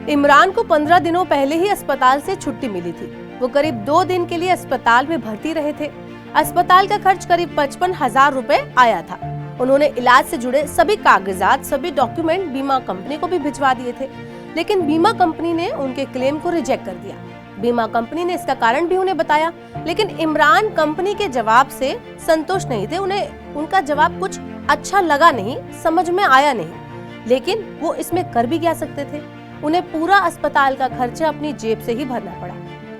इमरान को 15 दिनों पहले ही अस्पताल से छुट्टी मिली थी। वो करीब 2 दिन के लिए अस्पताल में भर्ती रहे थे। अस्पताल का खर्च करीब 55,000 रुपए आया था। उन्होंने इलाज से जुड़े सभी कागजात, सभी डॉक्यूमेंट बीमा कंपनी को भी भिजवा दिए थे, लेकिन बीमा कंपनी ने उनके क्लेम को रिजेक्ट कर दिया। बीमा कंपनी ने इसका कारण भी उन्हें बताया, लेकिन इमरान कंपनी के जवाब से संतुष्ट नहीं थे। उन्हें उनका जवाब कुछ अच्छा लगा नहीं, समझ में आया नहीं, लेकिन वो इसमें कर भी क्या सकते थे। उन्हें पूरा अस्पताल का खर्चा अपनी जेब से ही भरना पड़ा।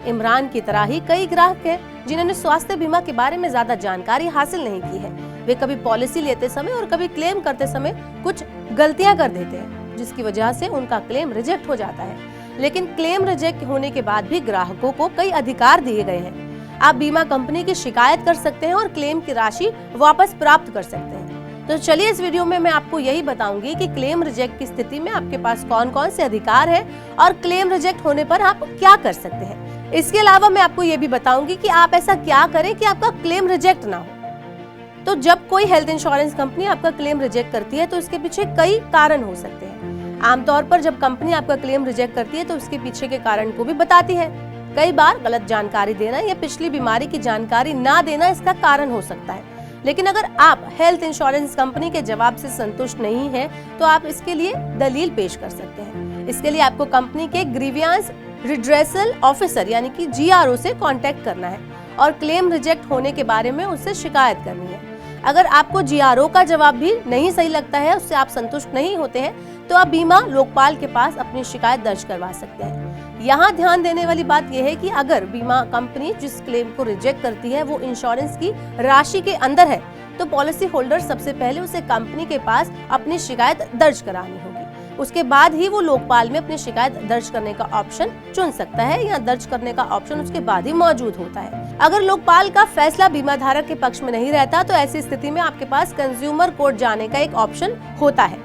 इमरान की तरह ही कई ग्राहक हैं जिन्होंने स्वास्थ्य बीमा के बारे में ज्यादा जानकारी हासिल नहीं की है। वे कभी पॉलिसी लेते समय और कभी क्लेम करते समय कुछ गलतियां कर देते हैं, जिसकी वजह से उनका क्लेम रिजेक्ट हो जाता है। लेकिन क्लेम रिजेक्ट होने के बाद भी ग्राहकों को कई अधिकार दिए गए हैं। आप बीमा कंपनी की शिकायत कर सकते हैं और क्लेम की राशि वापस प्राप्त कर सकते हैं। तो चलिए इस वीडियो में मैं आपको यही बताऊंगी कि क्लेम रिजेक्ट की स्थिति में आपके पास कौन कौन से अधिकार हैं और क्लेम रिजेक्ट होने पर आप क्या कर सकते हैं। इसके अलावा मैं आपको ये भी बताऊंगी कि आप ऐसा क्या करें कि आपका क्लेम रिजेक्ट ना हो। तो जब कोई हेल्थ इंश्योरेंस कंपनी आपका क्लेम रिजेक्ट करती है तो इसके पीछे कई कारण हो सकते हैं। आमतौर पर जब कंपनी आपका क्लेम रिजेक्ट करती है तो उसके पीछे के कारण को भी बताती है। कई बार गलत जानकारी देना या पिछली बीमारी की जानकारी ना देना इसका कारण हो सकता है। लेकिन अगर आप हेल्थ इंश्योरेंस कंपनी के जवाब से संतुष्ट नहीं हैं, तो आप इसके लिए दलील पेश कर सकते हैं। इसके लिए आपको कंपनी के ग्रीवियंस रिड्रेसल ऑफिसर यानी कि GRO से कांटेक्ट करना है और क्लेम रिजेक्ट होने के बारे में उससे शिकायत करनी है। अगर आपको GRO का जवाब भी नहीं सही लगता है, उससे आप संतुष्ट नहीं होते हैं, तो आप बीमा लोकपाल के पास अपनी शिकायत दर्ज करवा सकते हैं। यहाँ ध्यान देने वाली बात यह है कि अगर बीमा कंपनी जिस क्लेम को रिजेक्ट करती है वो इंश्योरेंस की राशि के अंदर है, तो पॉलिसी होल्डर सबसे पहले उसे कंपनी के पास अपनी शिकायत दर्ज करानी होगी। उसके बाद ही वो लोकपाल में अपनी शिकायत दर्ज करने का ऑप्शन चुन सकता है या दर्ज करने का ऑप्शन उसके बाद ही मौजूद होता है। अगर लोकपाल का फैसला बीमा धारक के पक्ष में नहीं रहता, तो ऐसी स्थिति में आपके पास कंज्यूमर कोर्ट जाने का एक ऑप्शन होता है।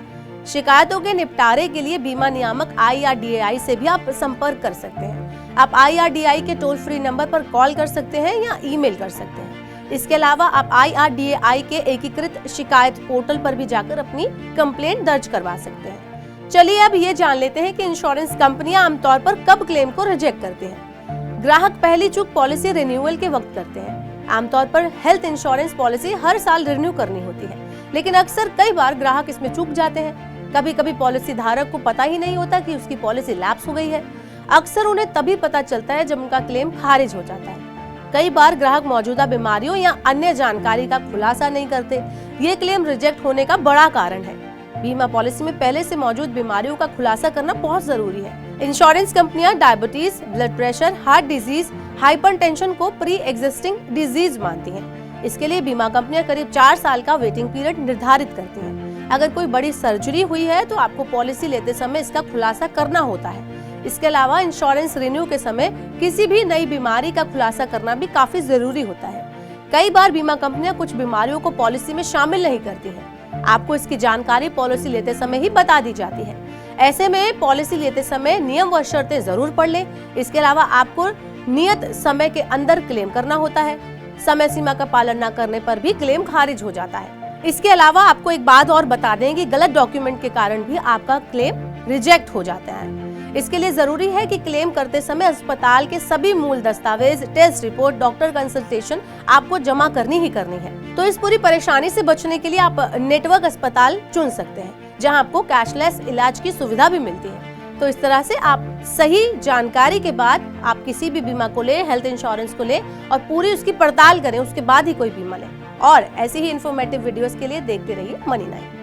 शिकायतों के निपटारे के लिए बीमा नियामक IRDAI से भी आप संपर्क कर सकते हैं। आप IRDAI के टोल फ्री नंबर पर कॉल कर सकते हैं या ईमेल कर सकते हैं। इसके अलावा आप IRDAI के एकीकृत शिकायत पोर्टल पर भी जाकर अपनी कंप्लेंट दर्ज करवा सकते हैं। चलिए अब ये जान लेते हैं कि इंश्योरेंस कंपनियां आमतौर पर कब क्लेम को रिजेक्ट करती हैं। ग्राहक पहली चूक पॉलिसी रिन्यूअल के वक्त करते हैं। आमतौर पर हेल्थ इंश्योरेंस पॉलिसी हर साल रिन्यू करनी होती है, लेकिन अक्सर कई बार ग्राहक इसमें चूक जाते हैं। कभी कभी पॉलिसी धारक को पता ही नहीं होता कि उसकी पॉलिसी लैप्स हो गई है। अक्सर उन्हें तभी पता चलता है जब उनका क्लेम खारिज हो जाता है। कई बार ग्राहक मौजूदा बीमारियों या अन्य जानकारी का खुलासा नहीं करते। ये क्लेम रिजेक्ट होने का बड़ा कारण है। बीमा पॉलिसी में पहले से मौजूद बीमारियों का खुलासा करना बहुत जरूरी है। इंश्योरेंस कंपनियां diabetes, blood pressure, heart disease, hypertension को प्री एग्जिस्टिंग डिजीज मानती हैं। इसके लिए बीमा कंपनियां करीब 4 साल का वेटिंग पीरियड निर्धारित करती हैं। अगर कोई बड़ी सर्जरी हुई है तो आपको पॉलिसी लेते समय इसका खुलासा करना होता है। इसके अलावा इंश्योरेंस रिन्यू के समय किसी भी नई बीमारी का खुलासा करना भी काफी जरूरी होता है। कई बार बीमा कंपनियां कुछ बीमारियों को पॉलिसी में शामिल नहीं करती हैं। आपको इसकी जानकारी पॉलिसी लेते समय ही बता दी जाती है। ऐसे में पॉलिसी लेते समय नियम व शर्तें जरूर पढ़ लें। इसके अलावा आपको नियत समय के अंदर क्लेम करना होता है। समय सीमा का पालन न करने पर भी क्लेम खारिज हो जाता है। इसके अलावा आपको एक बात और बता दें कि गलत डॉक्यूमेंट के कारण भी आपका क्लेम रिजेक्ट हो जाता है। इसके लिए जरूरी है कि क्लेम करते समय अस्पताल के सभी मूल दस्तावेज, टेस्ट रिपोर्ट, डॉक्टर कंसल्टेशन आपको जमा करनी ही करनी है। तो इस पूरी परेशानी से बचने के लिए आप नेटवर्क अस्पताल चुन सकते हैं, जहां आपको कैशलेस इलाज की सुविधा भी मिलती है। तो इस तरह से आप सही जानकारी के बाद आप किसी भी बीमा को ले, हेल्थ इंश्योरेंस को ले और पूरी उसकी पड़ताल करें, उसके बाद ही कोई बीमा लें। और ऐसी ही इन्फॉर्मेटिव वीडियोस के लिए देखते रहिए मनी9।